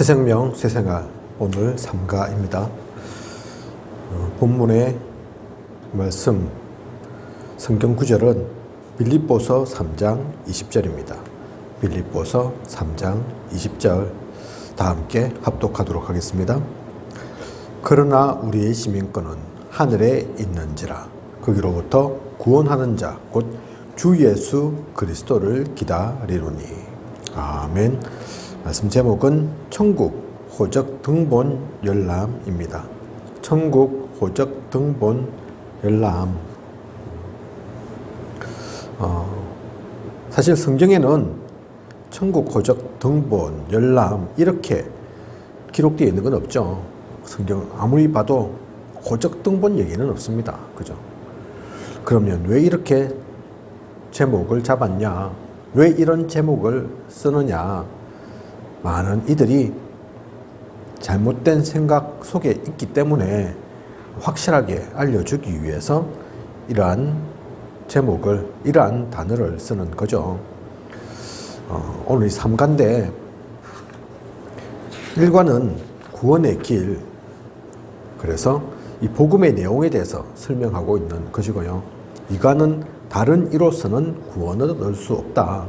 새생명, 새생활, 오늘 3가입니다. 본문의 말씀, 성경 구절은 빌립보서 3장 20절입니다. 빌립보서 3장 20절 다 함께 합독하도록 하겠습니다. 그러나 우리의 시민권은 하늘에 있는지라 거기로부터 구원하는 자 곧 주 예수 그리스도를 기다리노니. 아멘. 말씀 제목은 천국 호적 등본 열람입니다. 천국 호적 등본 열람. 사실 성경에는 천국 호적 등본 열람 이렇게 기록되어 있는 건 없죠. 성경 아무리 봐도 호적 등본 얘기는 없습니다. 그죠? 그러면 왜 이렇게 제목을 잡았냐? 왜 이런 제목을 쓰느냐? 많은 이들이 잘못된 생각 속에 있기 때문에 확실하게 알려주기 위해서 이러한 제목을, 이러한 단어를 쓰는 거죠. 오늘 3가인데 1과는 구원의 길, 그래서 이 복음의 내용에 대해서 설명하고 있는 것이고요. 2과는 다른 이로서는 구원을 얻을 수 없다.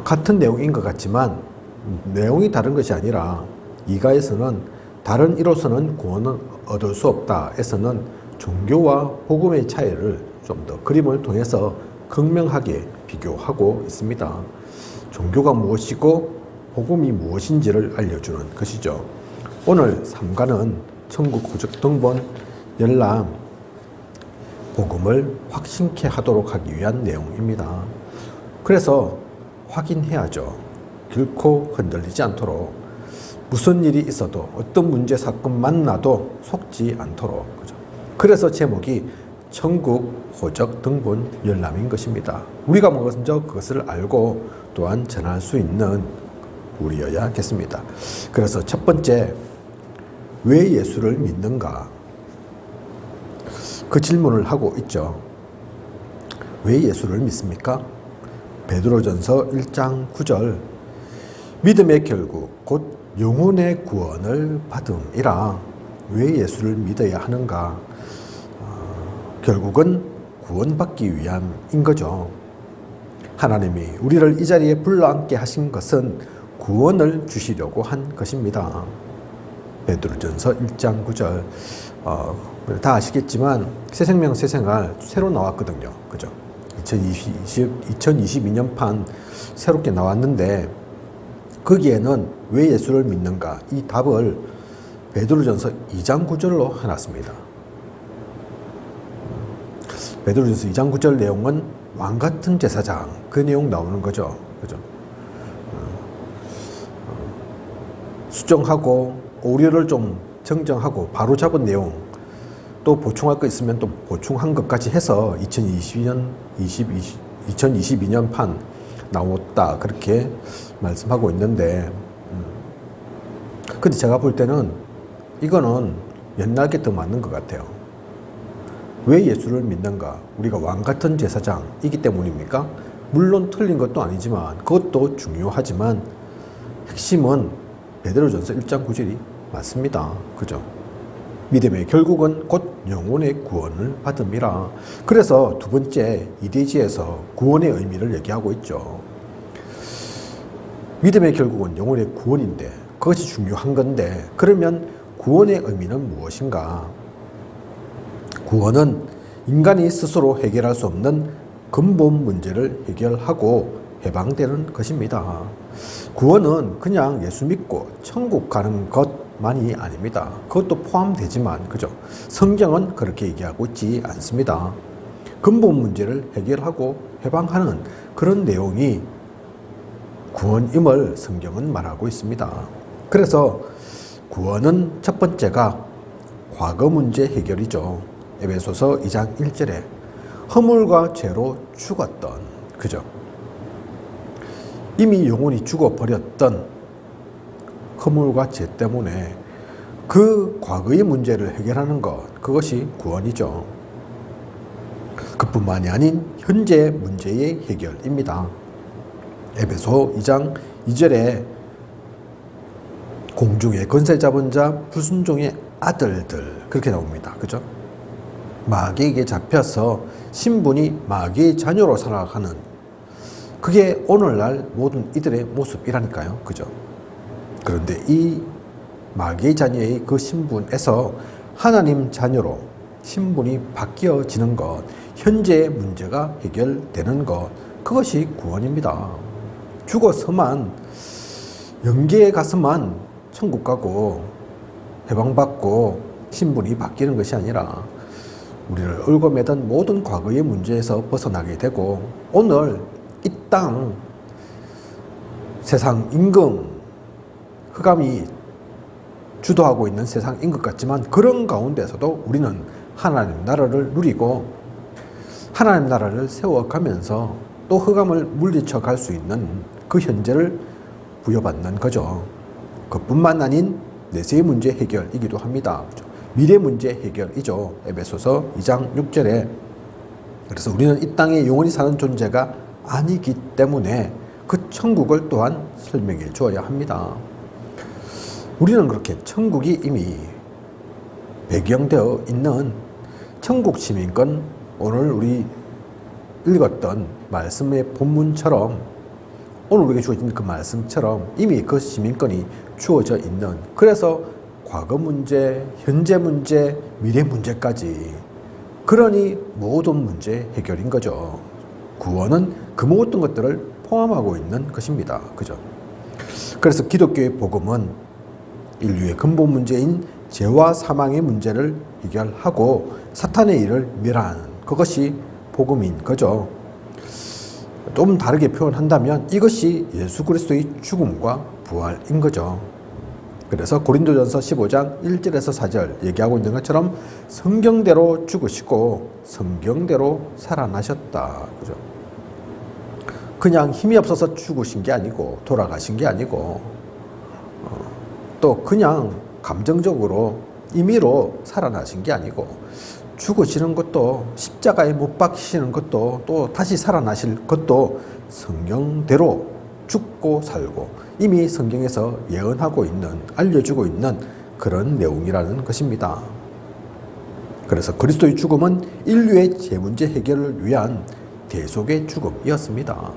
같은 내용인 것 같지만 내용이 다른 것이 아니라 2가에서는 다른 이로서는 구원을 얻을 수 없다 에서는 종교와 복음의 차이를 좀 더 그림을 통해서 극명하게 비교하고 있습니다. 종교가 무엇이고 복음이 무엇인지를 알려주는 것이죠. 오늘 3가는 천국 호적 등본 열람, 복음을 확신케 하도록 하기 위한 내용입니다. 그래서 확인해야죠. 결코 흔들리지 않도록, 무슨 일이 있어도 어떤 문제 사건 만나도 속지 않도록. 그죠? 그래서 제목이 천국 호적 등본 열람인 것입니다. 우리가 먼저 그것을 알고 또한 전할 수 있는 우리여야겠습니다. 그래서 첫 번째, 왜 예수를 믿는가? 그 질문을 하고 있죠. 왜 예수를 믿습니까? 베드로전서 1장 9절 믿음의 결국 곧 영혼의 구원을 받음이라. 왜 예수를 믿어야 하는가? 결국은 구원받기 위함인 거죠. 하나님이 우리를 이 자리에 불러앉게 하신 것은 구원을 주시려고 한 것입니다. 베드로전서 1장 9절 다 아시겠지만 새생명 새생활 새로 나왔거든요. 그죠? 2022년판 새롭게 나왔는데 거기에는 왜 예수를 믿는가? 이 답을 베드로전서 2장 9절로 해놨습니다. 베드로전서 2장 9절 내용은 왕같은 제사장, 그 내용 나오는 거죠. 그죠? 수정하고 오류를 좀 정정하고 바로 잡은 내용, 또 보충할 거 있으면 또 보충한 것까지 해서 2022년판 나왔다, 그렇게 말씀하고 있는데, 근데 제가 볼 때는 이거는 옛날 게 더 맞는 것 같아요. 왜 예수를 믿는가? 우리가 왕같은 제사장이기 때문입니까? 물론 틀린 것도 아니지만 그것도 중요하지만 핵심은 베드로전서 1장 9절이 맞습니다. 그죠? 믿음의 결국은 곧 영혼의 구원을 받음이라. 그래서 두 번째 2대지에서 구원의 의미를 얘기하고 있죠. 믿음의 결국은 영혼의 구원인데 그것이 중요한 건데, 그러면 구원의 의미는 무엇인가? 구원은 인간이 스스로 해결할 수 없는 근본 문제를 해결하고 해방되는 것입니다. 구원은 그냥 예수 믿고 천국 가는 것만이 아닙니다. 그것도 포함되지만, 그죠? 성경은 그렇게 얘기하고 있지 않습니다. 근본 문제를 해결하고 해방하는 그런 내용이 구원임을 성경은 말하고 있습니다. 그래서 구원은 첫 번째가 과거 문제 해결이죠. 에베소서 2장 1절에 허물과 죄로 죽었던, 그죠? 이미 영혼이 죽어버렸던 허물과 죄 때문에 그 과거의 문제를 해결하는 것, 그것이 구원이죠. 그뿐만이 아닌 현재 문제의 해결입니다. 에베소 2장 2절에 공중의 권세 잡은 자 불순종의 아들들 그렇게 나옵니다. 그죠? 마귀에게 잡혀서 신분이 마귀의 자녀로 살아가는 그게 오늘날 모든 이들의 모습이라니까요. 그죠? 그런데 이 마귀의 자녀의 그 신분에서 하나님 자녀로 신분이 바뀌어지는 것, 현재의 문제가 해결되는 것, 그것이 구원입니다. 죽어서만 영계에 가서만 천국 가고 해방받고 신분이 바뀌는 것이 아니라 우리를 얽어 매던 모든 과거의 문제에서 벗어나게 되고 오늘 이 땅 세상 임금 흑암이 주도하고 있는 세상인 것 같지만 그런 가운데서도 우리는 하나님 나라를 누리고 하나님 나라를 세워가면서 또 흑암을 물리쳐 갈 수 있는 그 현재를 부여받는 거죠. 그뿐만 아닌 내세의 문제 해결이기도 합니다. 미래 문제 해결이죠. 에베소서 2장 6절에 그래서 우리는 이 땅에 영원히 사는 존재가 아니기 때문에 그 천국을 또한 설명해 주어야 합니다. 우리는 그렇게 천국이 이미 배경되어 있는 천국 시민권 오늘 우리 읽었던 말씀의 본문처럼 오늘 우리에게 주어진 그 말씀처럼 이미 그 시민권이 주어져 있는 그래서 과거 문제, 현재 문제, 미래 문제까지 그러니 모든 문제 해결인 거죠. 구원은 그 모든 것들을 포함하고 있는 것입니다. 그죠? 그래서 기독교의 복음은 인류의 근본 문제인 죄와 사망의 문제를 해결하고 사탄의 일을 멸하는 그것이 복음인 거죠. 좀 다르게 표현한다면 이것이 예수 그리스도의 죽음과 부활인 거죠. 그래서 고린도전서 15장 1절에서 4절 얘기하고 있는 것처럼 성경대로 죽으시고 성경대로 살아나셨다. 그죠? 그냥 힘이 없어서 죽으신 게 아니고 돌아가신 게 아니고 또 그냥 감정적으로 임의로 살아나신 게 아니고 죽으시는 것도 십자가에 못 박히시는 것도 또 다시 살아나실 것도 성경대로 죽고 살고 이미 성경에서 예언하고 있는 알려주고 있는 그런 내용이라는 것입니다. 그래서 그리스도의 죽음은 인류의 죄 문제 해결을 위한 대속의 죽음이었습니다.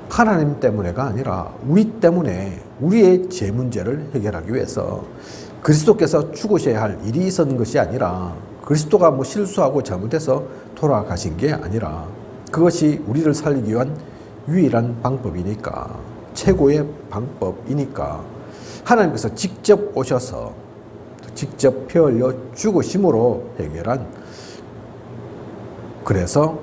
하나님 때문에가 아니라 우리 때문에 우리의 죄 문제를 해결하기 위해서 그리스도께서 죽으셔야 할 일이 있었는 것이 아니라 그리스도가 뭐 실수하고 잘못해서 돌아가신 게 아니라 그것이 우리를 살리기 위한 유일한 방법이니까 최고의 방법이니까 하나님께서 직접 오셔서 직접 피 흘려 죽으심으로 해결한 그래서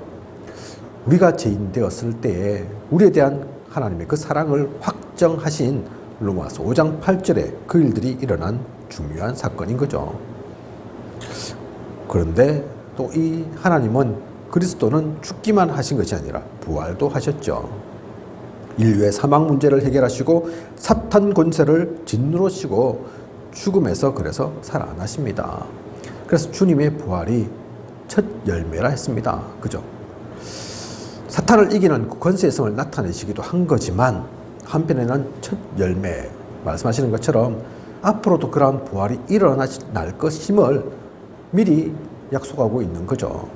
우리가 죄인 되었을 때에 우리에 대한 하나님의 그 사랑을 확정하신 로마서 5장 8절에 그 일들이 일어난 중요한 사건인 거죠. 그런데 또 이 하나님은 그리스도는 죽기만 하신 것이 아니라 부활도 하셨죠. 인류의 사망 문제를 해결하시고 사탄 권세를 짓누르시고 죽음에서 그래서 살아나십니다. 그래서 주님의 부활이 첫 열매라 했습니다. 그죠? 사탄을 이기는 권세의 성을 나타내시기도 한 거지만 한편에는 첫 열매 말씀하시는 것처럼 앞으로도 그러한 부활이 일어날 것임을 미리 약속하고 있는 거죠.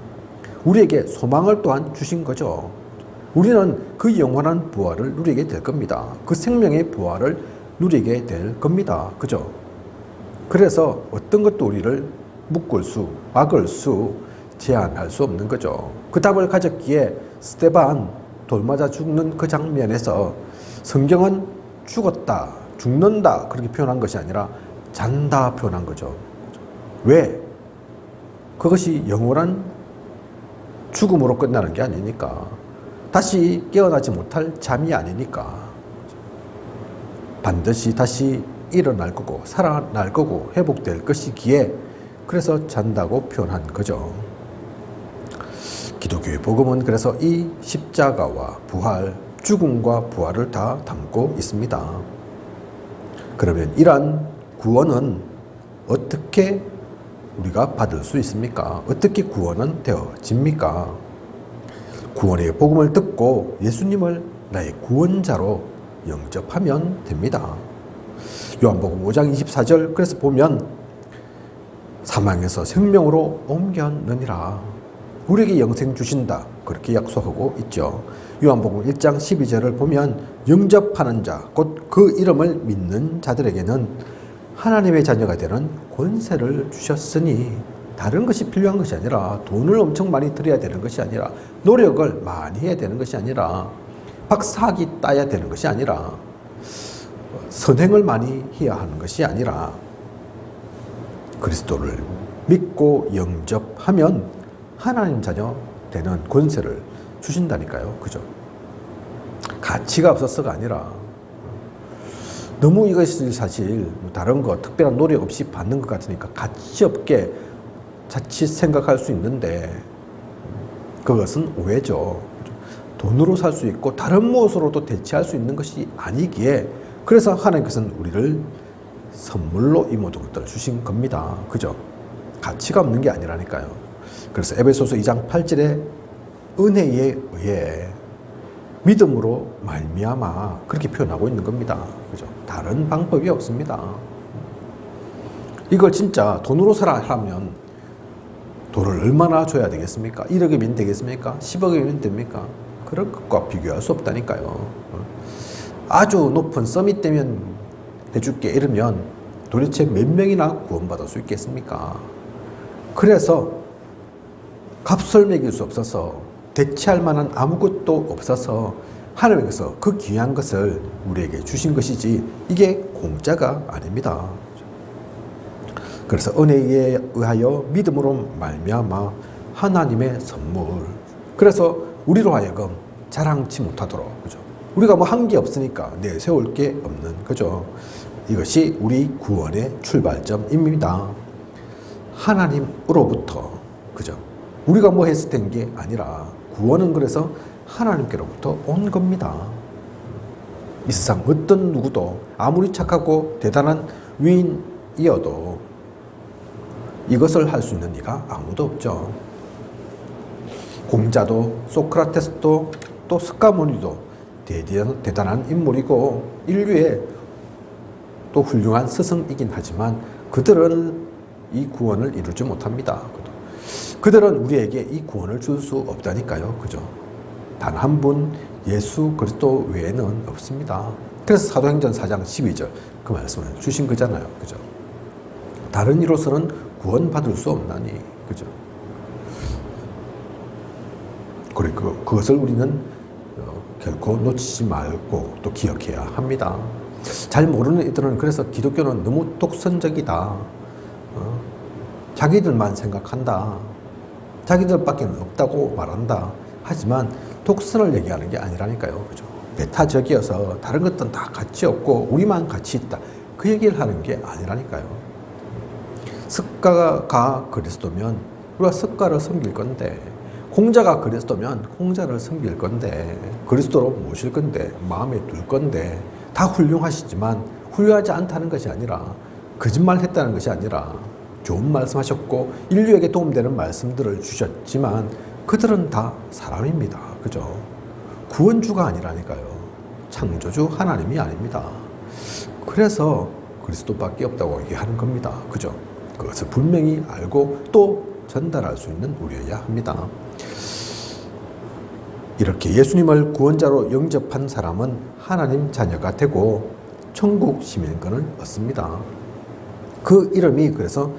우리에게 소망을 또한 주신 거죠. 우리는 그 영원한 부활을 누리게 될 겁니다. 그 생명의 부활을 누리게 될 겁니다. 그죠? 그래서 어떤 것도 우리를 묶을 수, 막을 수, 제한할 수 없는 거죠. 그 답을 가졌기에 스데반 돌 맞아 죽는 그 장면에서 성경은 죽었다, 죽는다 그렇게 표현한 것이 아니라 잔다 표현한 거죠. 왜? 그것이 영원한 죽음으로 끝나는 게 아니니까. 다시 깨어나지 못할 잠이 아니니까. 반드시 다시 일어날 거고 살아날 거고 회복될 것이기에 그래서 잔다고 표현한 거죠. 기독교의 복음은 그래서 이 십자가와 부활, 죽음과 부활을 다 담고 있습니다. 그러면 이러한 구원은 어떻게 우리가 받을 수 있습니까? 어떻게 구원은 되어집니까? 구원의 복음을 듣고 예수님을 나의 구원자로 영접하면 됩니다. 요한복음 5장 24절 그래서 보면 사망에서 생명으로 옮겼느니라. 우리에게 영생 주신다. 그렇게 약속하고 있죠. 요한복음 1장 12절을 보면 영접하는 자, 곧 그 이름을 믿는 자들에게는 하나님의 자녀가 되는 권세를 주셨으니 다른 것이 필요한 것이 아니라 돈을 엄청 많이 들여야 되는 것이 아니라 노력을 많이 해야 되는 것이 아니라 박사학위 따야 되는 것이 아니라 선행을 많이 해야 하는 것이 아니라 그리스도를 믿고 영접하면 하나님 자녀 되는 권세를 주신다니까요. 그죠? 가치가 없어서가 아니라 너무 이것이 사실 다른 거 특별한 노력 없이 받는 것 같으니까 가치 없게 자칫 생각할 수 있는데 그것은 오해죠. 돈으로 살 수 있고 다른 무엇으로도 대체할 수 있는 것이 아니기에 그래서 하나님께서는 우리를 선물로 이 모든 것들을 주신 겁니다. 그죠? 가치가 없는 게 아니라니까요. 그래서 에베소서 2장 8절에 은혜에 의해 믿음으로 말미암아 그렇게 표현하고 있는 겁니다. 그죠? 다른 방법이 없습니다. 이걸 진짜 돈으로 살아하면 돈을 얼마나 줘야 되겠습니까? 1억이면 되겠습니까? 10억이면 됩니까? 그런 것과 비교할 수 없다니까요. 아주 높은 서밋 되면 해줄게 이러면 도대체 몇 명이나 구원받을 수 있겠습니까? 그래서 값을 매길 수 없어서 대체할 만한 아무것도 없어서 하나님께서 그 귀한 것을 우리에게 주신 것이지 이게 공짜가 아닙니다. 그래서 은혜에 의하여 믿음으로 말미암아 하나님의 선물. 그래서 우리로 하여금 자랑치 못하도록, 그죠? 우리가 뭐 한 게 없으니까 내세울 게 없는, 그죠? 이것이 우리 구원의 출발점입니다. 하나님으로부터, 그죠? 우리가 뭐 해서 된 게 아니라 구원은 그래서 하나님께로부터 온 겁니다. 이 세상 어떤 누구도 아무리 착하고 대단한 위인이어도 이것을 할 수 있는 이가 아무도 없죠. 공자도 소크라테스도 또 스가모니도 대단한 인물이고 인류의 또 훌륭한 스승이긴 하지만 그들은 이 구원을 이루지 못합니다. 그들은 우리에게 이 구원을 줄 수 없다니까요. 그죠? 단 한 분 예수 그리스도 외에는 없습니다. 그래서 사도행전 4장 12절 그 말씀을 주신 거잖아요. 그죠? 다른 이로서는 구원받을 수 없나니. 그죠? 그리고 그것을 우리는 결코 놓치지 말고 또 기억해야 합니다. 잘 모르는 이들은 그래서 기독교는 너무 독선적이다. 자기들만 생각한다. 자기들밖에 없다고 말한다. 하지만 독선을 얘기하는 게 아니라니까요. 그죠? 배타적이어서 다른 것들은 다 가치 없고 우리만 가치 있다. 그 얘기를 하는 게 아니라니까요. 습가가 그리스도면 우리가 습가를 섬길 건데, 공자가 그리스도면 공자를 섬길 건데, 그리스도로 모실 건데, 마음에 둘 건데, 다 훌륭하시지만 훌륭하지 않다는 것이 아니라, 거짓말 했다는 것이 아니라 좋은 말씀하셨고 인류에게 도움되는 말씀들을 주셨지만 그들은 다 사람입니다. 그죠? 구원주가 아니라니까요. 창조주 하나님이 아닙니다. 그래서 그리스도밖에 없다고 얘기하는 겁니다. 그죠? 그것을 분명히 알고 또 전달할 수 있는 우리여야 합니다. 이렇게 예수님을 구원자로 영접한 사람은 하나님 자녀가 되고 천국 시민권을 얻습니다. 그 이름이 그래서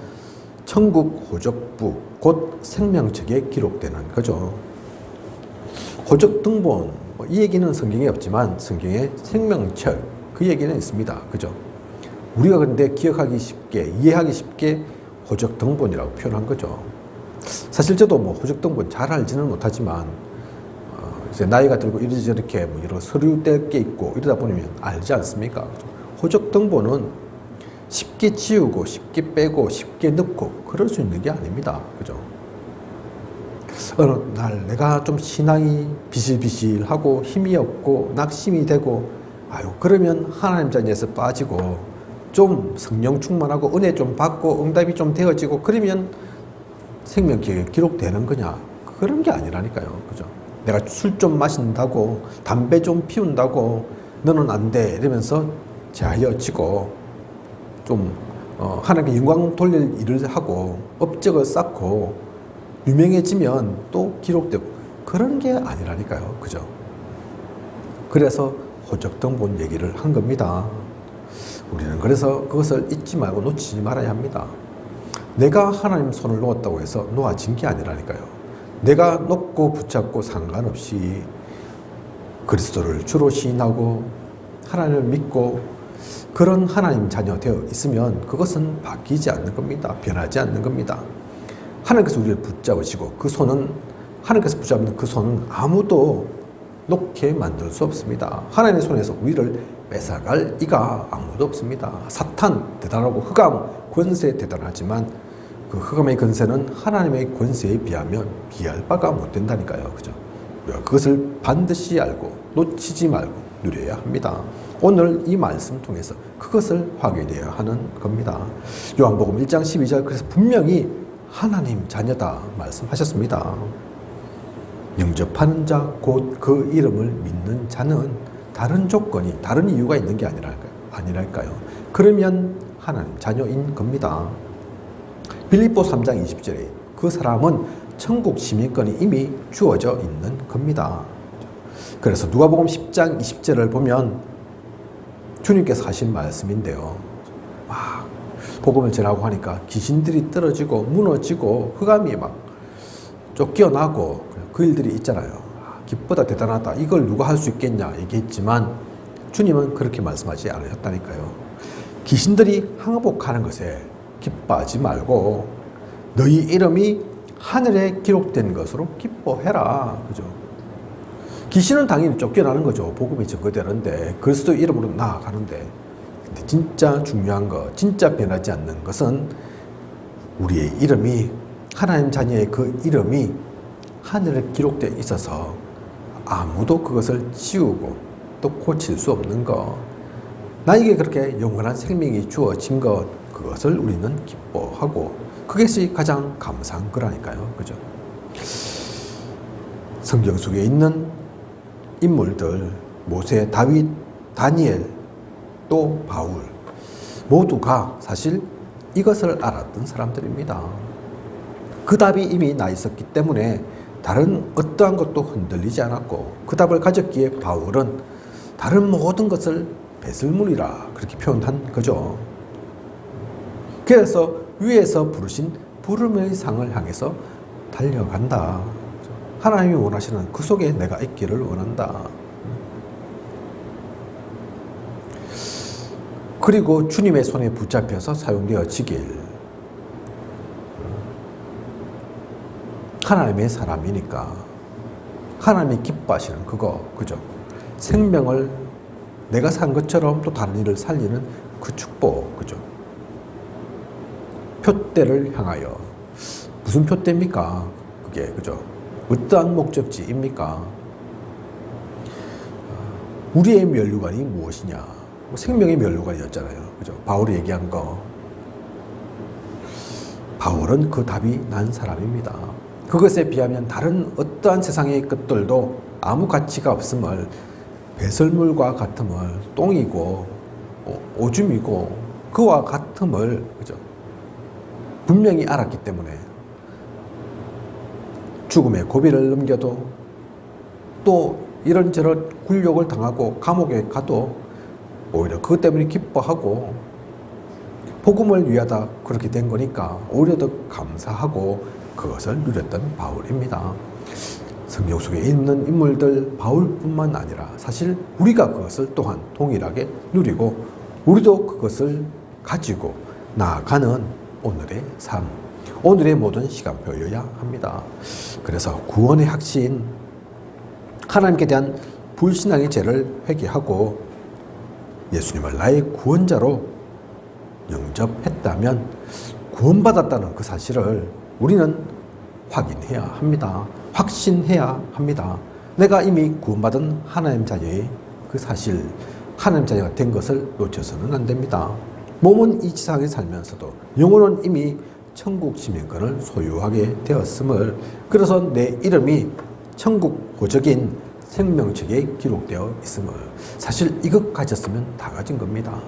천국 호적부 곧 생명책에 기록되는 거죠. 호적 등본 이 얘기는 성경에 없지만 성경에 생명책 그 얘기는 있습니다. 그죠? 우리가 그런데 기억하기 쉽게 이해하기 쉽게 호적 등본이라고 표현한 거죠. 사실 저도 뭐 호적 등본 잘 알지는 못하지만 이제 나이가 들고 이렇게 뭐 여러 서류 뗄 게 있고 이러다 보면 알지 않습니까? 호적 등본은 쉽게 지우고 쉽게 빼고 쉽게 넣고 그럴 수 있는 게 아닙니다. 그죠? 어느 날 내가 좀 신앙이 비실비실하고 힘이 없고 낙심이 되고 그러면 하나님 자녀에서 빠지고 좀 성령 충만하고 은혜 좀 받고 응답이 좀 되어지고 그러면 생명기에 기록되는 거냐? 그런 게 아니라니까요. 그죠? 내가 술 좀 마신다고 담배 좀 피운다고 너는 안 돼 이러면서 제하여지고 좀 하나님께 영광 돌릴 일을 하고 업적을 쌓고 유명해지면 또 기록되고 그런 게 아니라니까요. 그죠? 그래서 호적등본 얘기를 한 겁니다. 우리는 그래서 그것을 잊지 말고 놓치지 말아야 합니다. 내가 하나님 손을 놓았다고 해서 놓아진 게 아니라니까요. 내가 놓고 붙잡고 상관없이 그리스도를 주로 시인하고 하나님을 믿고 그런 하나님 자녀 되어 있으면 그것은 바뀌지 않는 겁니다. 변하지 않는 겁니다. 하나님께서 우리를 붙잡으시고 그 손은 하나님께서 붙잡는 그 손은 아무도 놓게 만들 수 없습니다. 하나님의 손에서 우리를 뺏어갈 이가 아무도 없습니다. 사탄 대단하고 흑암 권세 대단하지만 그 흑암의 권세는 하나님의 권세에 비하면 비할 바가 못 된다니까요. 그죠? 그것을 반드시 알고 놓치지 말고 누려야 합니다. 오늘 이 말씀 통해서 그것을 확인해야 하는 겁니다. 요한복음 1장 12절 그래서 분명히 하나님 자녀다 말씀하셨습니다. 영접하는 자 곧 그 이름을 믿는 자는 다른 조건이 다른 이유가 있는 게 아니랄까요. 그러면 하나님 자녀인 겁니다. 빌립보 3장 20절에 그 사람은 천국 시민권이 이미 주어져 있는 겁니다. 그래서 누가복음 10장 20절을 보면 주님께서 하신 말씀인데요. 막 복음을 전하고 하니까 귀신들이 떨어지고 무너지고 흑암이 막 쫓겨나고 그 일들이 있잖아요. 기쁘다 대단하다 이걸 누가 할 수 있겠냐 얘기했지만 주님은 그렇게 말씀하지 않으셨다니까요. 귀신들이 항복하는 것에 기뻐하지 말고 너희 이름이 하늘에 기록된 것으로 기뻐해라. 그죠? 귀신은 당연히 쫓겨나는 거죠. 복음이 증거되는데 그리스도 이름으로 나아가는데 근데 진짜 중요한 거 진짜 변하지 않는 것은 우리의 이름이 하나님 자녀의 그 이름이 하늘에 기록되어 있어서 아무도 그것을 지우고 또 고칠 수 없는 것 나에게 그렇게 영원한 생명이 주어진 것 그것을 우리는 기뻐하고 그것이 가장 감사한 거라니까요. 그죠? 성경 속에 있는 인물들 모세, 다윗, 다니엘 또 바울 모두가 사실 이것을 알았던 사람들입니다. 그 답이 이미 나 있었기 때문에 다른 어떠한 것도 흔들리지 않았고 그 답을 가졌기에 바울은 다른 모든 것을 배설물이라 그렇게 표현한 거죠. 그래서 위에서 부르신 부름의 상을 향해서 달려간다. 하나님이 원하시는 그 속에 내가 있기를 원한다. 그리고 주님의 손에 붙잡혀서 사용되어지길 하나님의 사람이니까 하나님이 기뻐하시는 그거 그죠? 생명을 내가 산 것처럼 또 다른 일을 살리는 그 축복 그죠? 표대를 향하여 무슨 표대입니까? 그게 그죠? 어떠한 목적지입니까? 우리의 면류관이 무엇이냐? 생명의 면류관이었잖아요. 그죠? 바울이 얘기한 거. 바울은 그 답이 난 사람입니다. 그것에 비하면 다른 어떠한 세상의 것들도 아무 가치가 없음을 배설물과 같음을 똥이고 오줌이고 그와 같음을 그죠? 분명히 알았기 때문에 죽음의 고비를 넘겨도 또 이런저런 굴욕을 당하고 감옥에 가도 오히려 그것 때문에 기뻐하고 복음을 위하다 그렇게 된 거니까 오히려 더 감사하고 그것을 누렸던 바울입니다. 성경 속에 있는 인물들 바울뿐만 아니라 사실 우리가 그것을 또한 동일하게 누리고 우리도 그것을 가지고 나아가는 오늘의 삶, 오늘의 모든 시간표여야 합니다. 그래서 구원의 확신, 하나님께 대한 불신앙의 죄를 회개하고 예수님을 나의 구원자로 영접했다면 구원받았다는 그 사실을 우리는 확인해야 합니다. 확신해야 합니다. 내가 이미 구원받은 하나님 자녀의 그 사실, 하나님 자녀가 된 것을 놓쳐서는 안 됩니다. 몸은 이 지상에 살면서도 영혼은 이미 천국 시민권을 소유하게 되었음을, 그래서 내 이름이 천국 호적인 생명책에 기록되어 있음을. 사실 이것 가졌으면 다 가진 겁니다.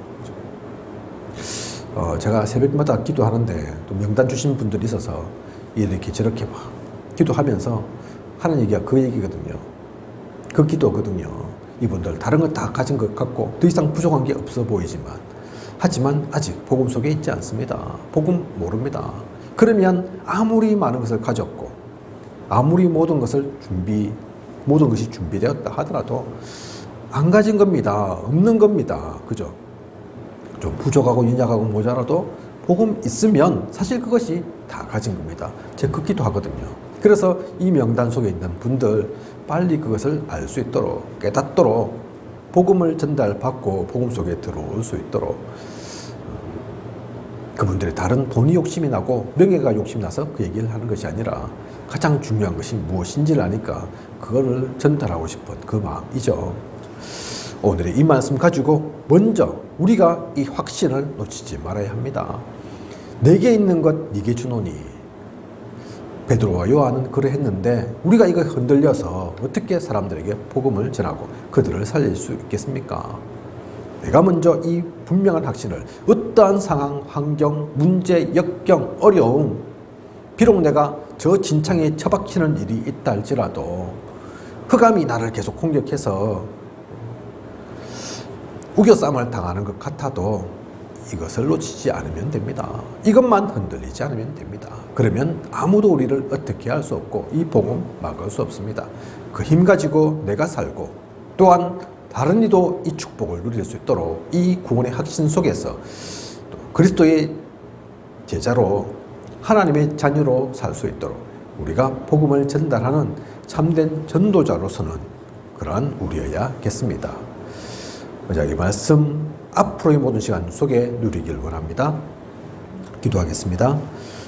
제가 새벽마다 기도하는데 또 명단 주신 분들이 있어서 이렇게 저렇게 막 기도하면서 하는 얘기가 그 얘기거든요. 그 기도거든요. 이분들 다른 거 다 가진 것 같고 더 이상 부족한 게 없어 보이지만, 하지만 아직 복음 속에 있지 않습니다. 복음 모릅니다. 그러면 아무리 많은 것을 가졌고 아무리 모든 것이 준비되었다 하더라도 안 가진 겁니다. 없는 겁니다. 그죠? 좀 부족하고 연약하고 모자라도 복음 있으면 사실 그것이 다 가진 겁니다. 제가 그 기도하거든요. 그래서 이 명단 속에 있는 분들 빨리 그것을 알 수 있도록, 깨닫도록, 복음을 전달받고 복음 속에 들어올 수 있도록, 그분들의 다른 돈이 욕심이 나고 명예가 욕심이 나서 그 얘기를 하는 것이 아니라 가장 중요한 것이 무엇인지를 아니까 그거를 전달하고 싶은 그 마음이죠. 오늘의 이 말씀 가지고 먼저 우리가 이 확신을 놓치지 말아야 합니다. 내게 있는 것 네게 주노니. 베드로와 요한은 그러했는데 우리가 이거 흔들려서 어떻게 사람들에게 복음을 전하고 그들을 살릴 수 있겠습니까? 내가 먼저 이 분명한 확신을, 어떠한 상황, 환경, 문제, 역경, 어려움, 비록 내가 저 진창에 처박히는 일이 있다 할지라도 흑암이 나를 계속 공격해서 우겨싸움을 당하는 것 같아도 이것을 놓치지 않으면 됩니다. 이것만 흔들리지 않으면 됩니다. 그러면 아무도 우리를 어떻게 할 수 없고 이 복음 막을 수 없습니다. 그 힘 가지고 내가 살고 또한 다른 이도 이 축복을 누릴 수 있도록 이 구원의 확신 속에서 또 그리스도의 제자로 하나님의 자녀로 살 수 있도록 우리가 복음을 전달하는 참된 전도자로서는 그러한 우리여야겠습니다. 이 말씀 앞으로의 모든 시간 속에 누리길 원합니다. 기도하겠습니다.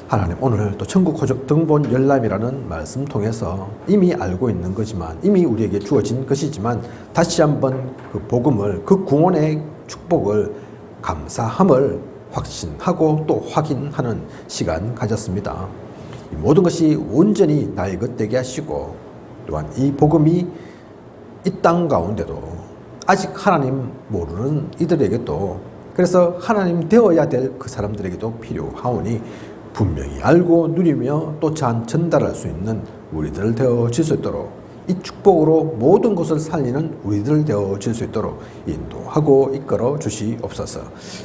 하나님, 오늘 또 천국 호적 등본 열람이라는 말씀 통해서 이미 알고 있는 거지만, 이미 우리에게 주어진 것이지만 다시 한번 그 복음을, 그 구원의 축복을 감사함을 확신하고 또 확인하는 시간 가졌습니다. 이 모든 것이 온전히 나의 것 되게 하시고 또한 이 복음이 이 땅 가운데도 아직 하나님 모르는 이들에게도, 그래서 하나님 되어야 될 그 사람들에게도 필요하오니 분명히 알고 누리며 또 전달할 수 있는 우리들 되어질 수 있도록, 이 축복으로 모든 것을 살리는 우리들 되어질 수 있도록 인도하고 이끌어 주시옵소서.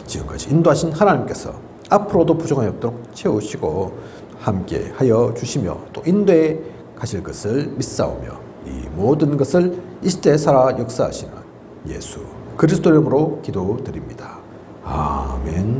지금까지 인도하신 하나님께서 앞으로도 부족함이 없도록 채우시고 함께 하여 주시며 또 인도에 가실 것을 믿사오며 이 모든 것을 이 시대에 살아 역사하시는 예수 그리스도 이름으로 기도드립니다. 아멘.